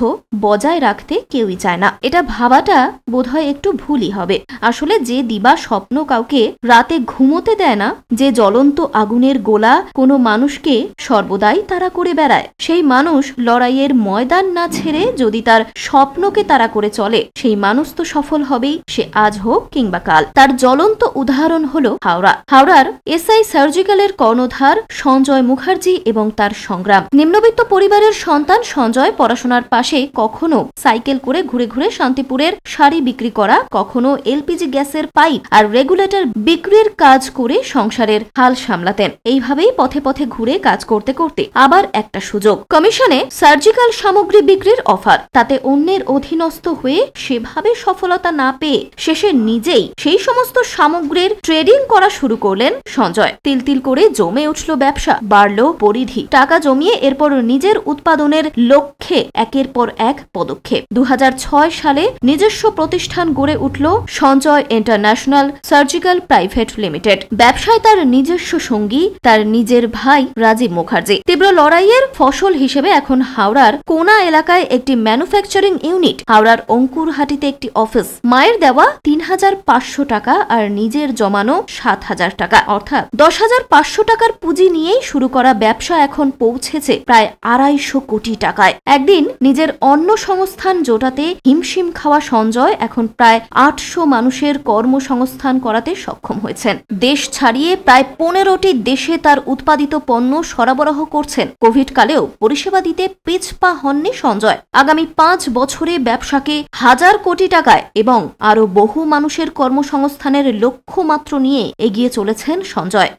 বজায় রাখতে কেউই চায় না, এটা ভাবাটা বোধহয় একটু ভুলই হবে। আসলে যে দিবা স্বপ্ন কাউকে রাতে ঘুমোতে দেয় না, যে জ্বলন্ত আগুনের গোলা কোনো মানুষকে সর্বদাই তাড়া করে বেড়ায়। সেই মানুষ লড়াইয়ের ময়দান না ছেড়ে যদি তার স্বপ্নকে তাড়া করে চলে, সেই মানুষ তো সফল হবেই, সে আজ হোক কিংবা কাল। তার জ্বলন্ত উদাহরণ হলো হাওড়া। হাওড়ার এসআই সার্জিক্যালের কর্ণধার সঞ্জয় মুখার্জি এবং তার সংগ্রাম। নিম্নবিত্ত পরিবারের সন্তান সঞ্জয় পড়াশোনার পাশে কখনো সাইকেল করে ঘুরে ঘুরে শান্তিপুরের শাড়ি বিক্রি করা, কখনো এলপিজি গ্যাসের পাইপ আর রেগুলেটর বিক্রির কাজ করে সংসারের হাল সামলাতেন। এইভাবেই পথে পথে ঘুরে কাজ করতে করতে আবার একটা সুযোগ, কমিশনে সার্জিক্যাল সামগ্রী বিক্রির অফার। তাতে অন্যের অধীনস্থ হয়ে সেভাবে সফলতা না পেয়ে শেষে নিজেই সেই সমস্ত সামগ্রীর ট্রেডিং করা শুরু করলেন সঞ্জয়। তিল তিল করে জমে উঠল ব্যবসা, বাড়ল পরিধি, টাকা জমিয়ে এরপর নিজের উৎপাদনের লক্ষ্যে একের পর এক পদক্ষেপ। 2006 সালে নিজস্ব প্রতিষ্ঠান গড়ে উঠল Sanjay international surgical private limited. ব্যবসায় তার নিজস্ব সঙ্গী, তার নিজের ভাই রাজীব মুখার্জি। তীব্র লড়াইয়ের ফসল হিসেবে এখন হাওড়ার কোনা এলাকায় একটি ম্যানুফ্যাকচারিং ইউনিট, হাওড়ার অঙ্কুরহাটিতে একটি অফিস, মায়ের দেওয়া 3,500 টাকা আর নিজের জমানো 7,000 টাকা, অর্থাৎ 10,500 টাকার পুঁজি নিয়েই শুরু করা ব্যবসা এখন পৌঁছেছে প্রায় 250 কোটি টাকায়। একদিন নিজের অন্ন সংস্থান জোটাতে হিমশিম খাওয়া সঞ্জয় এখন প্রায় 800 মানুষের কর্মসংস্থান করাতে সক্ষম হয়েছেন। দেশ ছাড়িয়ে প্রায় 15টি দেশে তার উৎপাদিত পণ্য সরবরাহ করছেন। কোভিড কালেও পরিষেবা দিতে পিছপা হননি সঞ্জয়। আগামী 5 বছরে ব্যবসাকে 1000 কোটি টাকায় এবং আরো বহু মানুষের কর্মসংস্থানের লক্ষ্যমাত্র নিয়ে এগিয়ে চলেছেন সঞ্জয়।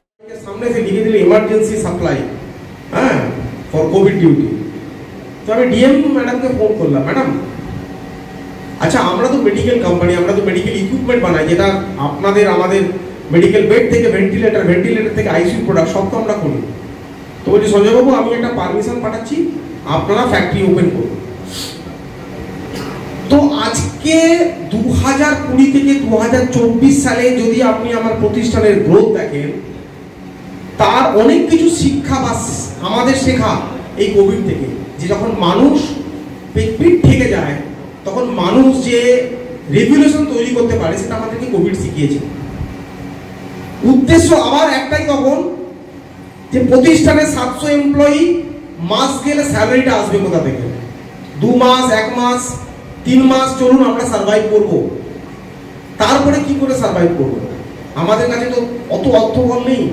সামনে से लिखे दिले emergency supply for Covid duty. तो আমি ডিএম ম্যাডামকে ফোন করলাম, ম্যাডাম আচ্ছা আমরা তো মেডিকেল কোম্পানি, আমরা তো মেডিকেল ইকুইপমেন্ট বানাই, যেটা আপনাদের আমাদের মেডিকেল বেড থেকে ভেন্টিলেটর থেকে আইসিইউ প্রোডাক্ট সব তো আমরা করি। তো বলছি সঞ্জয় বাবু আমি একটা পারমিশন পাঠাচ্ছি, আপনারা ফ্যাক্টরি ওপেন করুন। তো আজকে 2020 থেকে 2024 সালে যদি আপনি আমার প্রতিষ্ঠানের গ্রোথ দেখেন, তার অনেক কিছু শিক্ষা বা আমাদের শেখা এই কোভিড থেকে, যে যখন মানুষ পিঠ থেকে যায় তখন মানুষ যে রেগুলেশন তৈরি করতে পারে সেটা আমাদেরকে কোভিড শিখিয়েছে। উদ্দেশ্য আবার একটাই তখন, যে প্রতিষ্ঠানে 700 এমপ্লয়ি, মাস গেলে স্যালারিটা আসবে কোথা থেকে? 2 মাস, 1 মাস, 3 মাস চলুন আমরা সার্ভাইভ করব। তারপরে কি করে সার্ভাইভ করব? আমাদের কাছে তো অত অর্থবল নেই,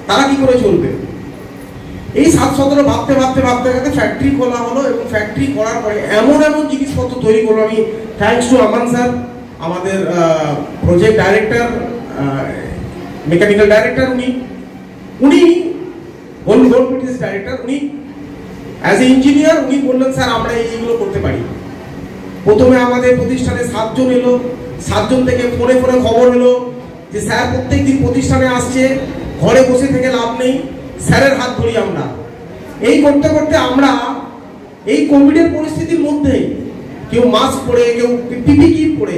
তারা কি করে চলবে? এই 7-17 ভাবতে ভাবতে ফ্যাক্টরি খোলা হলো, এবং ফ্যাক্টরি করার পরে এমন জিনিসপত্র তৈরি করলো। আমি থ্যাঙ্কস টু আমান স্যার, আমাদের প্রজেক্ট ডাইরেক্টর, মেকানিক্যাল ডাইরেক্টর, উনি গোল্ড পিটিসি ডাইরেক্টর, উনি অ্যাজ এ ইঞ্জিনিয়ার উনি বললেন স্যার আমরা এইগুলো করতে পারি। প্রথমে আমাদের প্রতিষ্ঠানে 7 জন এলো, 7 জন থেকে ফোনে খবর এলো যে স্যার প্রত্যেকদিন প্রতিষ্ঠানে আসছে, ঘরে বসে থেকে লাভ নেই, স্যারের হাত ধরি আমরা। এই করতে করতে আমরা এই কোভিডের পরিস্থিতির মধ্যে কেউ মাস্ক পরে, কেউ পিপি কিট পরে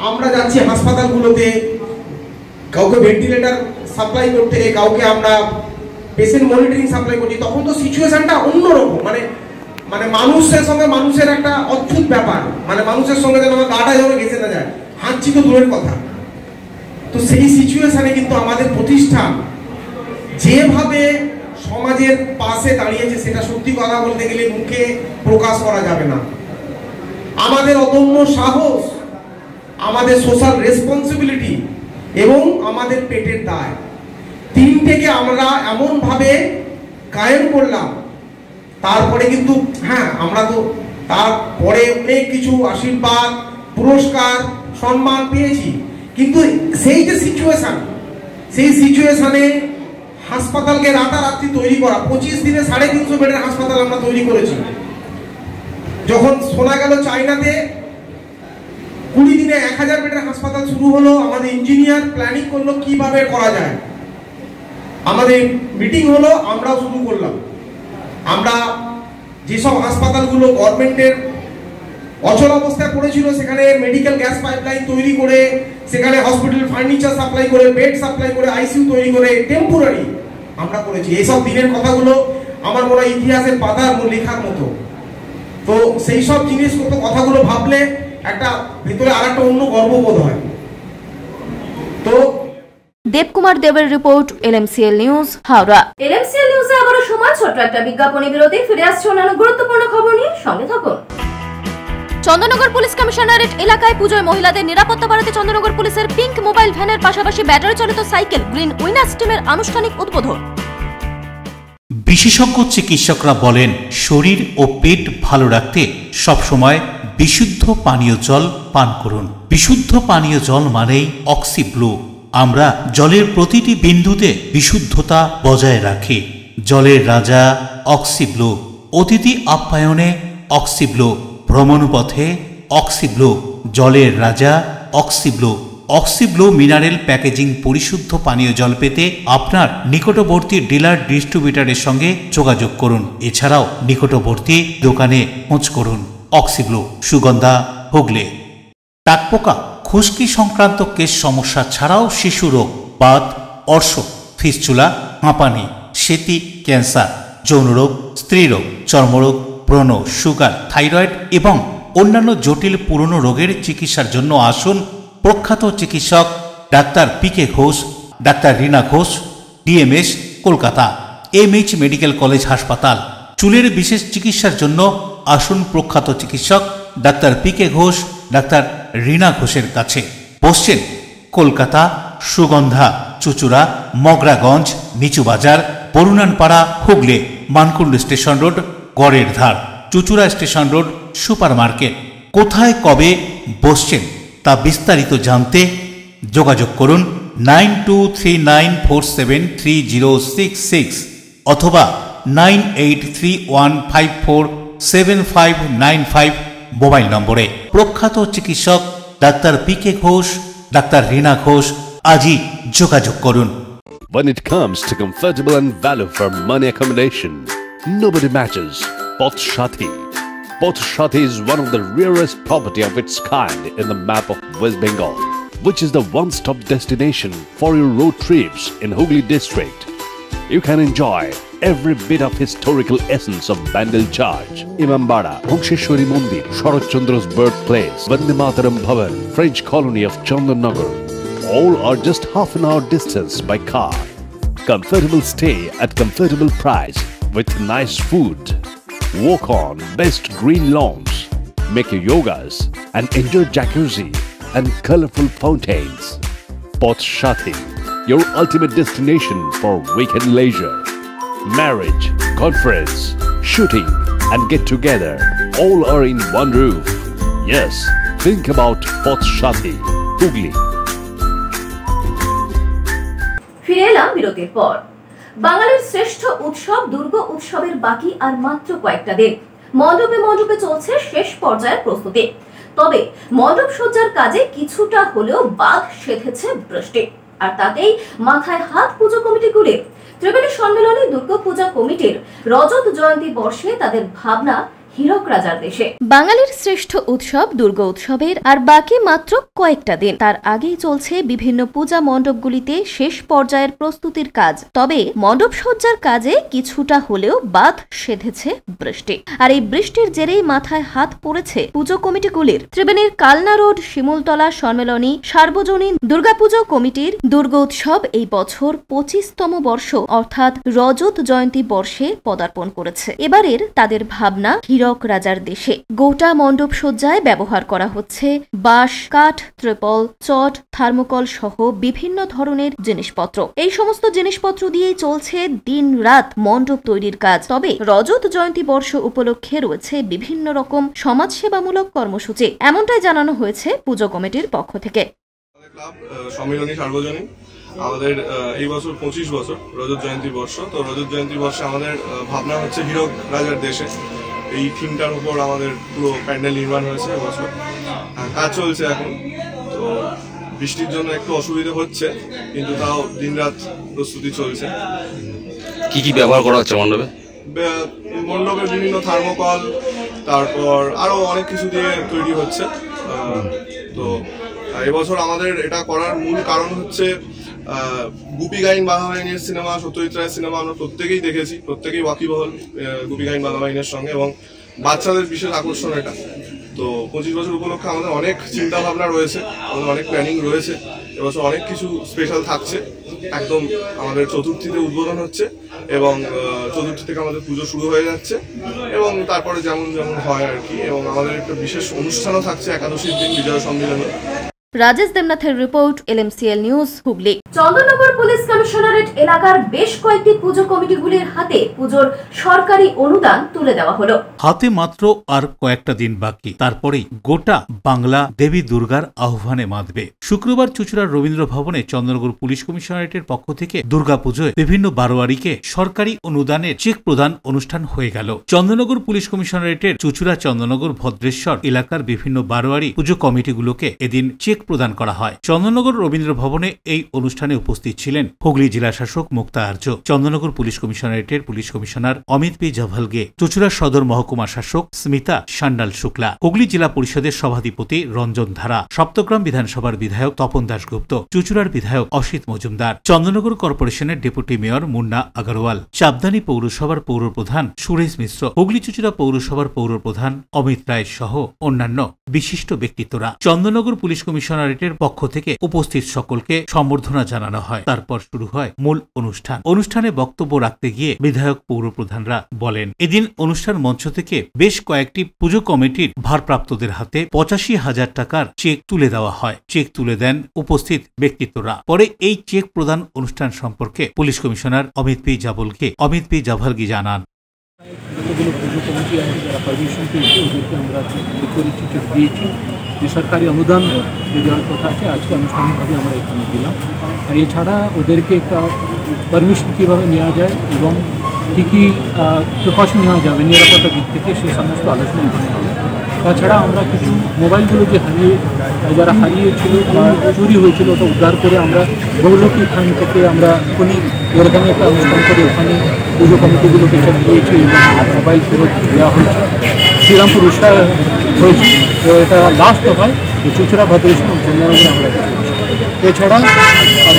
আমরা যাচ্ছি হাসপাতালগুলোতে, কাউকে ভেন্টিলেটর সাপ্লাই করতে, কাউকে আমরা পেশেন্ট মনিটরিং সাপ্লাই করছি। তখন তো সিচুয়েশনটা অন্যরকম, মানে মানুষের সঙ্গে মানুষের একটা অদ্ভুত ব্যাপার, মানে মানুষের সঙ্গে যেন আমার গাটা যেন গেছে না যায়, হাঁটছি তো দূরের কথা। তো সেই সিচুয়েশনে কিন্তু আমাদের প্রতিষ্ঠান যেভাবে সমাজের পাশে দাঁড়িয়েছে সেটা সত্যি কথা বলতে গেলে মুখে প্রকাশ করা যাবে না। আমাদের অদম্য সাহস, আমাদের সোশ্যাল রেসপন্সিবিলিটি এবং আমাদের পেটের দায়, তিনটেকে আমরা এমন ভাবে কায়েম করলাম। তারপরে কিন্তু আমরা তো তারপরে অনেক কিছু আশীর্বাদ, পুরস্কার, সম্মান পেয়েছি, কিন্তু সেই যে সিচুয়েশন, সেই সিচুয়েশনে হাসপাতালকে রাতারাতি তৈরি করা, 25 দিনে 350 বেডের হাসপাতাল আমরা তৈরি করেছি। যখন শোনা গেল চায়নাতে 20 দিনে 1000 বেডের হাসপাতাল শুরু হলো, আমাদের ইঞ্জিনিয়ার প্ল্যানিং করলো কিভাবে করা যায়, আমাদের মিটিং হলো, আমরাও শুরু করলাম। আমরা যেসব হাসপাতালগুলো গভর্নমেন্টের অচল অবস্থায় পড়েছিল সেখানে মেডিকেল গ্যাস পাইপলাইন তৈরি করে, সেখানে হসপিটাল ফার্নিচার সাপ্লাই করে, বেড সাপ্লাই করে, আইসিইউ তৈরি করে টেম্পোরারি আমরা করেছি। এইসব দিনের কথাগুলো আমার মনে হয় ইতিহাসের পাতার লেখার মতো। তো সেই সব জিনিস কথাগুলো ভাবলে একটা ভেতরে আর একটা অন্য গর্ববোধ হয়। তো দেবকুমার দেবের report, LMCL news, Howrah. LMCL নিউজে আবারও সময় ছোট্ট একটা বিজ্ঞাপনী বিরতি। ফিরে আসছে অন্যান্য গুরুত্বপূর্ণ খবর নিয়ে, সঙ্গে থাকুন। চন্দননগর পুলিশ কমিশনারেট এলাকায় পুজোয় মহিলাদের নিরাপত্তা বাড়াতে চন্দননগর পুলিশের পিঙ্ক মোবাইল ভ্যানের পাশাপাশি ব্যাটারি চালিত সাইকেল গ্রিন উইনার্স টিমের আনুষ্ঠানিক উদ্বোধন। বিশেষজ্ঞ চিকিৎসকরা বলেন, শরীর ও পেট ভালো রাখতে সবসময় বিশুদ্ধ পানীয় জল পান করুন। বিশুদ্ধ পানীয় জল মানেই অক্সিব্লু। আমরা জলের প্রতিটি বিন্দুতে বিশুদ্ধতা বজায় রাখি। জলের রাজা অক্সিব্লু, অতিথি আপ্যায়নে অক্সিব্লু, ভ্রমণপথে অক্সিব্লু, জলের রাজা অক্সিব্লু। অক্সিব্লু মিনারেল প্যাকেজিং পরিশুদ্ধ পানীয় জল পেতে আপনার নিকটবর্তী ডিলার ডিস্ট্রিবিউটরের সঙ্গে যোগাযোগ করুন। এছাড়াও নিকটবর্তী দোকানে খোঁজ করুন। অক্সিব্লু, সুগন্ধা, হুগলি। টাকপোকা, খুশকি সংক্রান্ত কেশ সমস্যা ছাড়াও শিশু রোগ, বাত, অর্শ, ফিস্চুলা, হাঁপানি, সেতি, ক্যান্সার, যৌনরোগ, স্ত্রীরোগ, চর্মরোগ, ব্রণ, সুগার, থাইরয়েড এবং অন্যান্য জটিল পুরনো রোগের চিকিৎসার জন্য আসুন প্রখ্যাত চিকিৎসক doctor PK Ghosh, doctor Rina Ghosh, DMS, Kolkata, MH medical college হাসপাতাল। চুলের বিশেষ চিকিৎসার জন্য আসুন প্রখ্যাত চিকিৎসক doctor PK Ghosh, doctor Rina ঘোষের কাছে। বসছেন কলকাতা, সুগন্ধা, চুচুড়া, মগরাগঞ্জ, নিচু বাজার, বরুণানপাড়া, হুগলি, মানকুণ্ড স্টেশন রোড, গড়ের ধার, Chuchura station road, super market. কোথায় কবে বসছেন তা বিস্তারিত জানতে যোগাযোগ করুন 9239473066 অথবা 9831547595 মোবাইল নম্বরে। প্রখ্যাত চিকিৎসক doctor PK Ghosh, doctor Rina Ghosh, আজই যোগাযোগ করুন। When it comes to comfortable and value for money accommodation, nobody matches Poth Shati. Poth Shati is one of the rarest property of its kind in the map of West Bengal, which is the one-stop destination for your road trips in Hooghly district. You can enjoy every bit of historical essence of Bandel Church, Imambara, Bhongsheshwari Mandir, Sharat Chandra's birthplace, Vande Mataram Bhavan, French colony of Chandanagar. All are just half an hour distance by car. Comfortable stay at comfortable price with nice food. Walk on best green lawns, make your yogas and enjoy jacuzzi and colorful fountains. Poth Shati, your ultimate destination for weekend leisure. Marriage, conference, shooting and get together all are in one roof. Yes, think about Poth Shati, Hooghly. ফিরে এলাম বিরতির পর। বাঙালির শ্রেষ্ঠ উৎসব দুর্গা উৎসবের বাকি আর মাত্র কয়েকটা দিন। মণ্ডপে মণ্ডপে চলছে শেষ পর্যায়ের প্রস্তুতি। তবে মণ্ডপ সজ্জার কাজে কিছুটা হলেও বাধ সেধেছে বৃষ্টি, আর তাতেই মাথায় হাত পুজো কমিটিগুলির। ত্রিবেণী সম্মেলনে দুর্গাপূজা কমিটির রজত জয়ন্তী বর্ষে তাদের ভাবনা হীরক রাজার দেশে। বাঙালির শ্রেষ্ঠ উৎসব দুর্গা উৎসবের আর বাকি মাত্র কয়েকটা দিন। তার আগেই চলছে বিভিন্ন পূজা মণ্ডপগুলিতে শেষ পর্যায়ের প্রস্তুতির কাজ। তবে মণ্ডপ সজ্জার কাজে কিছুটা হলেও বাধ সেধেছে বৃষ্টি, আর এই বৃষ্টির জেরেই মাথায় হাত পড়েছে পুজো কমিটিগুলির। ত্রিবেণীর কালনা রোড শিমুলতলা সম্মেলনী সার্বজনীন দুর্গাপুজো কমিটির দুর্গা উৎসব এই বছর 25তম বর্ষ অর্থাৎ রজত জয়ন্তী বর্ষে পদার্পণ করেছে। এবারের তাদের ভাবনা হীরক রাজার দেশে। গোটা মণ্ডপ সজ্জায় ব্যবহার করা হচ্ছে বাঁশ, কাঠ, ত্রিপল, চট, থার্মোকল সহ বিভিন্ন ধরনের জিনিসপত্র। এই সমস্ত জিনিসপত্র দিয়েই চলছে দিন রাত মণ্ডপ তৈরির কাজ। তবে রজত জয়ন্তী বর্ষ উপলক্ষে রয়েছে বিভিন্ন রকম সমাজসেবামূলক কর্মসূচি, এমনটাই জানানো হয়েছে পুজো কমিটির পক্ষ থেকে। সম্মেলনী সার্বজনীন আমাদের এই বছর 25 বছর রজত জয়ন্তী বর্ষ। তো রজত জয়ন্তী বর্ষে আমাদের ভাবনা হচ্ছে হীরক রাজার দেশে। এই থিমটার উপর আমাদের পুরো প্যান্ডেল নির্মাণ হয়েছে এবছর, কাজ চলছে এখন। তো বৃষ্টির জন্য একটু অসুবিধা হচ্ছে, কিন্তু তাও দিনরাত প্রস্তুতি চলছে। কি কি ব্যবহার করা হচ্ছে মণ্ডপে? মণ্ডপে বিভিন্ন থার্মোকল, তারপর আরো অনেক কিছু দিয়ে তৈরি হচ্ছে। তো এবছর আমাদের এটা করার মূল কারণ হচ্ছে গুপি গাইন বাঘাবাহিনীর সিনেমা, সত্যজিৎ রায়ের সিনেমা আমরা প্রত্যেকেই দেখেছি, প্রত্যেকেই ওয়াকিবহল গুপি গাইন বাঘাবাহিনীর সঙ্গে, এবং বাচ্চাদের বিশেষ আকর্ষণ এটা। তো 25 বছর উপলক্ষে আমাদের অনেক চিন্তা ভাবনা রয়েছে, আমাদের অনেক প্ল্যানিং রয়েছে। এবছর অনেক কিছু স্পেশাল থাকছে। একদম আমাদের চতুর্থীতে উদ্বোধন হচ্ছে এবং চতুর্থী থেকে আমাদের পুজো শুরু হয়ে যাচ্ছে এবং তারপরে যেমন যেমন হয় আর কি। এবং আমাদের একটা বিশেষ অনুষ্ঠানও থাকছে একাদশীর দিন, বিজয় সম্মেলনী। রাজেশ দেবনাথের report, LMCL news, Hooghly. Chandannagar police commissionerate এলাকার বেশ কয়েকটি পুজো কমিটিগুলির হাতে পুজোর সরকারি অনুদান তুলে দেওয়া হলো। হাতে মাত্র আর কয়েকটা দিন বাকি, তারপরেই গোটা বাংলা দেবী দুর্গার আহ্বানে মাতবে। শুক্রবার চুঁচুড়ার রবীন্দ্র ভবনে চন্দননগর পুলিশ কমিশনারেটের পক্ষ থেকে দুর্গাপুজোয় বিভিন্ন বারোয়ারিকে সরকারি অনুদানের চেক প্রদান অনুষ্ঠান হয়ে গেল। চন্দননগর পুলিশ কমিশনারেটের চুঁচুড়া, চন্দননগর, ভদ্রেশ্বর এলাকার বিভিন্ন বারোয়ারি পুজো কমিটিগুলোকে এদিন চেক প্রদান করা হয়। চন্দননগর রবীন্দ্র ভবনে এই অনুষ্ঠানে উপস্থিত ছিলেন হুগলি জেলা শাসক মুক্তা আর্য, চন্দননগর পুলিশ কমিশনারেটের police commissioner Amit P Javalgi, Chuchura সদর মহকুমা শাসক স্মিতা সান্যাল শুক্লা, হুগলি জেলা পরিষদের সভাধিপতি রঞ্জন ধারা, সপ্তগ্রাম বিধানসভার বিধায়ক তপন দাশগুপ্ত, চুঁচুড়ার বিধায়ক অসিত মজুমদার, চন্দননগর কর্পোরেশনের ডেপুটি মেয়র মুন্না আগরওয়াল, চাবদানি পৌরসভার পৌরপ্রধান সুরেশ মিশ্র, হুগলি চুঁচুড়া পৌরসভার পৌরপ্রধান অমিত রায় সহ অন্যান্য বিশিষ্ট ব্যক্তিত্বরা। চন্দননগর পুলিশ কমিশনারেটের পক্ষ থেকে উপস্থিত সকলকে সম্বর্ধনা জানানো হয়। তারপর শুরু হয় মূল অনুষ্ঠান। অনুষ্ঠানে বক্তব্য রাখতে গিয়ে বিধায়ক পৌরপ্রধানরা বলেন, এদিন অনুষ্ঠান মঞ্চ থেকে বেশ কয়েকটি পুজো কমিটির ভারপ্রাপ্তদের হাতে 85,000 টাকার চেক তুলে দেওয়া হয়। চেক তুলে দেন উপস্থিত ব্যক্তিত্বরা। পরে এই চেক প্রদান অনুষ্ঠান সম্পর্কে police commissioner Amit P Javalgi জানান, যতগুলো পুজো কমিটি আছে যারা পারমিশন পেয়েছে ওদেরকে আমরা চেক দিয়েছি। যে সরকারি অনুদান যে দেওয়ার কথা আছে আজকে আনুষ্ঠানিকভাবে আমরা এখানে দিলাম। আর এছাড়া ওদেরকে একটা পারমিশন কীভাবে নেওয়া যায় এবং কী কী প্রিকশন নেওয়া যাবে নিরাপত্তার দিক থেকে সেই সমস্ত আলোচনা এখানে হবে। তাছাড়া আমরা কিছু মোবাইলগুলো যে যারা হারিয়েছিল বা চুরি হয়েছিল ওটা উদ্ধার করে আমরা গৌরবী খান থেকে আমরা এখনই এরকম একটা অনুষ্ঠান করে ওখানে পুজো কমিটিগুলোকে চেক দিয়েছি এবং মোবাইল ফেরত দেওয়া হয়েছে। শ্রীরামপুর উৎসাহ হয়েছে, তো এটা লাস্ট হয় চুঁচুড়া, ভদ্রেশ্বর, চন্দননগরে আমরা এছাড়া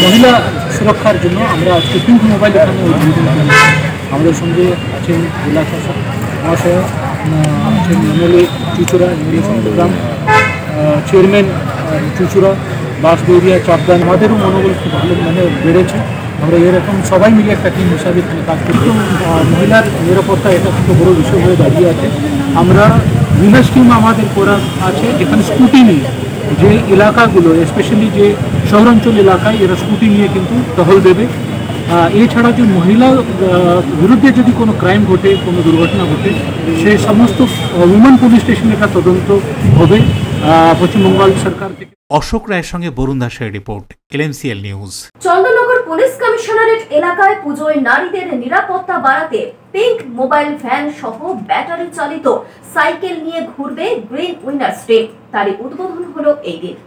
মহিলা সুরক্ষার জন্য আমরা আজকে পিঙ্ক মোবাইল এখানে উদ্বোধন করি। আমাদের সঙ্গে আছেন জেলা শাসক মহাশয়, আছেন MLA চুঁচুড়া, MLA চট্টগ্রাম, চেয়ারম্যান চুঁচুড়া, বাসদেউরিয়া, চাপদান। আমাদেরও মনোবল খুব ভালো বেড়েছে। আমরা এরকম সবাই মিলে একটা টিম হিসাবে এখানে কাজ করছি। মহিলার নিরাপত্তা এটা খুব বড় বিষয় হয়ে দাঁড়িয়ে আছে। আমরা ভিলেজ টিম আমাদের করা আছে, যেখানে স্কুটি নিয়ে যে এলাকাগুলো স্পেশালি যে শহরাঞ্চল এলাকায় এরা স্কুটি নিয়ে কিন্তু টহল দেবে। এছাড়া যে মহিলা বিরুদ্ধে যদি কোনো ক্রাইম ঘটে, কোনো দুর্ঘটনা ঘটে, সেই সমস্ত উইমেন পুলিশ স্টেশনে একটা তদন্ত হবে পশ্চিমবঙ্গ সরকার থেকে। অশোক রায়ের সঙ্গে বরুণ দাসের report, LMCL news. Chandannagar police commissionerate এলাকায় পুজোয় নারীদের নিরাপত্তা বাড়াতে পিঙ্ক মোবাইল ভ্যান সহ ব্যাটারি চালিত সাইকেল নিয়ে ঘুরবে গ্রিন উইনার্স ডে। তারই উদ্বোধন হলো এই দিন।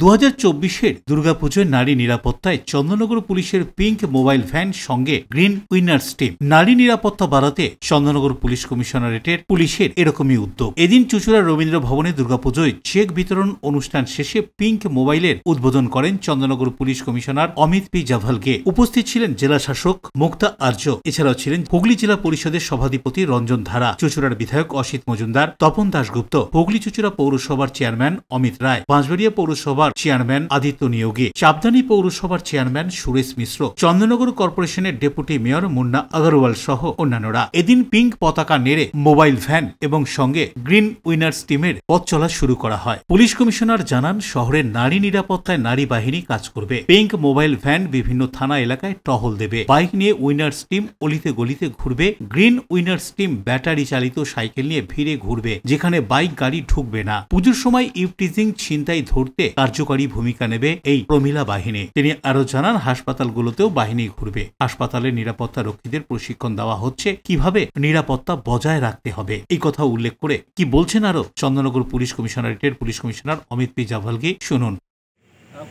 2024-এর দুর্গাপুজোয় নারী নিরাপত্তায় চন্দননগর পুলিশের পিঙ্ক মোবাইল ভ্যান সঙ্গে গ্রিন উইনার্স টিম। নারী নিরাপত্তা বাড়াতে চন্দননগর পুলিশ কমিশনারেটের পুলিশের এরকমই উদ্যোগ। এদিন চুঁচুড়ার রবীন্দ্র ভবনে দুর্গাপুজোয় চেক বিতরণ অনুষ্ঠান শেষে পিঙ্ক মোবাইলের উদ্বোধন করেন Chandannagar police commissioner Amit P Javalgi. উপস্থিত ছিলেন জেলা শাসক মুক্তা আর্য, এছাড়াও ছিলেন হুগলি জেলা পরিষদের সভাধিপতি রঞ্জন ধারা, চুঁচুড়ার বিধায়ক অসিত মজুমদার, তপন দাশগুপ্ত, হুগলি চুঁচুড়া পৌরসভার চেয়ারম্যান অমিত রায়, বাঁশবাড়িয়া পৌরসভার চেয়ারম্যান আদিত্য নিয়োগী, চাবদানি পৌরসভার চেয়ারম্যান সুরেশ মিশ্র, চন্দননগর কর্পোরেশনের ডেপুটি মেয়র মুন্না আগরওয়াল সহ অন্যান্যরা। এদিন পিঙ্ক পতাকা নেড়ে মোবাইল ভ্যান এবং সঙ্গে গ্রিন উইনার্স টিমের পথ চলা শুরু করা হয়। পুলিশ কমিশনার জানান, শহরের নারী নিরাপত্তায় নারী বাহিনী কাজ করবে। পিঙ্ক মোবাইল ভ্যান বিভিন্ন থানা এলাকায় টহল দেবে। বাইক নিয়ে উইনার্স টিম অলিতে গলিতে ঘুরবে। গ্রিন উইনার্স টিম ব্যাটারি চালিত সাইকেল নিয়ে ভিড়ে ঘুরবে, যেখানে বাইক গাড়ি ঢুকবে না। পুজোর সময় ইভটিজিং ছিনতাই ধরতে কার্যকরী ভূমিকা নেবে এই প্রমিলা বাহিনী। তিনি আরো জানান, হাসপাতালগুলোতেও বাহিনী ঘুরবে। হাসপাতালের নিরাপত্তা রক্ষীদের প্রশিক্ষণ দেওয়া হচ্ছে কিভাবে নিরাপত্তা বজায় রাখতে হবে। এই কথা উল্লেখ করে কি বলছেন আরো চন্দননগর পুলিশ কমিশনারেটের police commissioner Amit P Javalgi, শুনুন।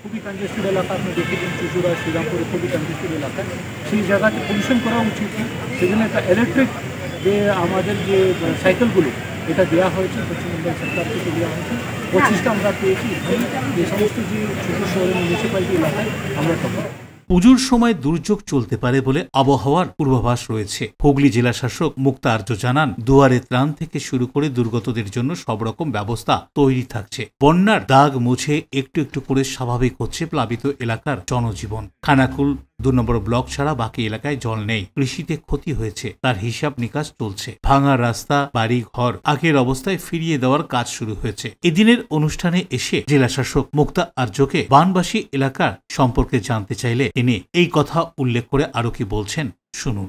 খুবই কনজেস্টেড এলাকা, আপনি দেখেছেন চুঁচুড়া, শ্রীরামপুরে খুবই কনজেস্টেড এলাকা। সেই জায়গাতে পলিউশন করা উচিত। সেজন্য একটা ইলেকট্রিক যে আমাদের যে সাইকেলগুলো এটা দেওয়া হয়েছে, পশ্চিমবঙ্গ সরকার থেকে দেওয়া হয়েছে। 25টা আমরা পেয়েছি। এই সমস্ত যে ছোটো শহরের মিউনিসিপ্যালিটি এলাকায় আমরা পাবো। পুজোর সময় দুর্যোগ চলতে পারে বলে আবহাওয়ার পূর্বাভাস রয়েছে। হুগলি জেলা শাসক মুক্তা আর্য জানান, দুয়ারে ত্রাণ থেকে শুরু করে দুর্গতদের জন্য সব রকম ব্যবস্থা তৈরি থাকছে। বন্যার দাগ মুছে একটু একটু করে স্বাভাবিক হচ্ছে প্লাবিত এলাকার জনজীবন। খানাকুল 2 নম্বর ব্লক ছাড়া বাকি এলাকায় জল নেই। কৃষিতে ক্ষতি হয়েছে, তার হিসাব নিকাশ চলছে। ভাঙা রাস্তা, বাড়ি ঘর আগের অবস্থায় ফিরিয়ে দেওয়ার কাজ শুরু হয়েছে। এদিনের অনুষ্ঠানে এসে জেলা শাসক মুক্তা আর্যকে বানবাসী এলাকার সম্পর্কে জানতে চাইলে তিনি এই কথা উল্লেখ করে আরো কি বলছেন শুনুন।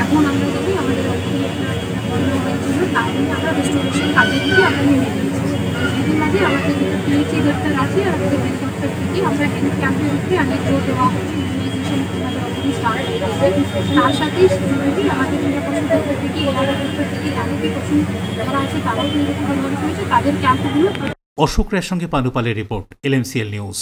এখন আমরা যদি আমাদের আমরা রেস্টোরেশন কাজের দিকে আমরা নেমে দিয়েছি। এদের মাঝে আমাদের পিএইচি দপ্তর আছে, আর আমাদের হেলথ দপ্তর থেকে আমরা হেলথ ক্যাম্পের উপরে অনেক জোর দেওয়া হচ্ছে। ইমিউনাইজেশন অলরেডি স্টার্ট হয়েছে। তার সাথেই যদি আমাদের ক্রীড়া পশু দপ্তর থেকে এলাকা দপ্তর থেকে যাদের পশু যারা আছে তারাও কিন্তু ভালোভাবে করেছে, তাদের ক্যাম্পগুলো। অশোক রায়ের সঙ্গে পানুপালের রিপোর্ট, LMCL নিউজ।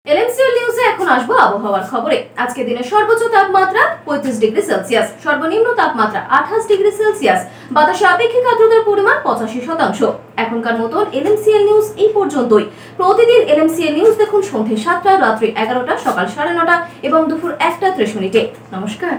LMCL নিউজে এখন আসবো আবহাওয়ার খবরে। আজকে দিনের সর্বোচ্চ তাপমাত্রা 35 ডিগ্রি সেলসিয়াস, সর্বনিম্ন তাপমাত্রা 28 ডিগ্রি সেলসিয়াস, বাতাসে আপেক্ষিক আর্দ্রতার পরিমাণ 85%। এখনকার মতন LMCL নিউজ এই পর্যন্তই। প্রতিদিন LMCL নিউজ দেখুন সন্ধ্যে 7টা, রাত্রি 11টা, সকাল 9:30 এবং দুপুর 1টা 30 মিনিটে। নমস্কার।